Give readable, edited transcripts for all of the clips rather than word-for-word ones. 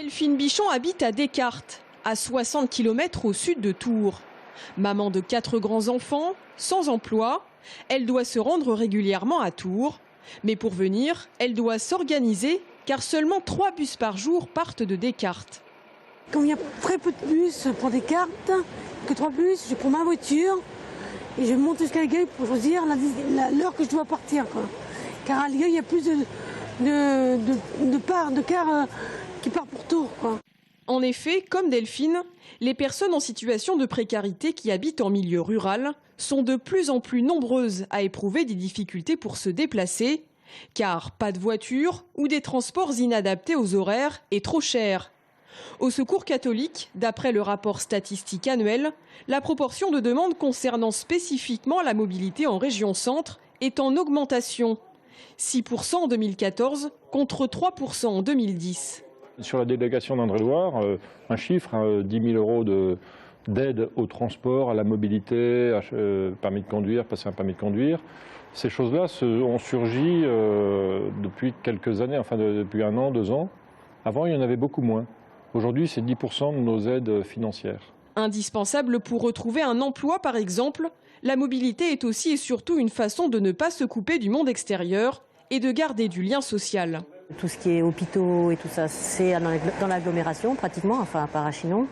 Delphine Bichon habite à Descartes, à 60 km au sud de Tours. Maman de 4 grands-enfants, sans emploi, elle doit se rendre régulièrement à Tours. Mais pour venir, elle doit s'organiser car seulement 3 bus par jour partent de Descartes. Comme il y a très peu de bus pour Descartes, que 3 bus, je prends ma voiture et je monte jusqu'à Algueil pour choisir l'heure que je dois partir, quoi. Car à Algueil, il y a plus de cars qui partent pour Tours, quoi. En effet, comme Delphine, les personnes en situation de précarité qui habitent en milieu rural sont de plus en plus nombreuses à éprouver des difficultés pour se déplacer, car pas de voiture ou des transports inadaptés aux horaires et trop chers. Au Secours catholique, d'après le rapport statistique annuel, la proportion de demandes concernant spécifiquement la mobilité en région centre est en augmentation. 6% en 2014 contre 3% en 2010. Sur la délégation d'Indre-et-Loire, un chiffre, 10 000 euros d'aide au transport, à la mobilité, permis de conduire, passer un permis de conduire. Ces choses-là ont surgi depuis quelques années, enfin depuis 1 an, 2 ans. Avant, il y en avait beaucoup moins. Aujourd'hui, c'est 10% de nos aides financières. Indispensable pour retrouver un emploi, par exemple, la mobilité est aussi et surtout une façon de ne pas se couper du monde extérieur et de garder du lien social. Tout ce qui est hôpitaux et tout ça, c'est dans l'agglomération pratiquement, enfin à part à Chinon.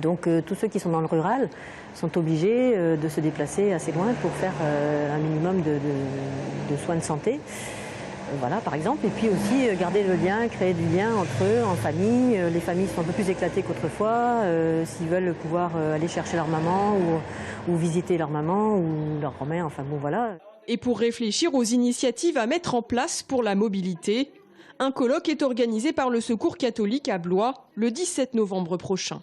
Donc tous ceux qui sont dans le rural sont obligés de se déplacer assez loin pour faire un minimum de soins de santé. Voilà, par exemple. Et puis aussi garder le lien, créer du lien entre eux, en famille. Les familles sont un peu plus éclatées qu'autrefois. S'ils veulent pouvoir aller chercher leur maman ou visiter leur maman ou leur grand-mère, enfin bon voilà. Et pour réfléchir aux initiatives à mettre en place pour la mobilité, un colloque est organisé par le Secours catholique à Blois le 17 novembre prochain.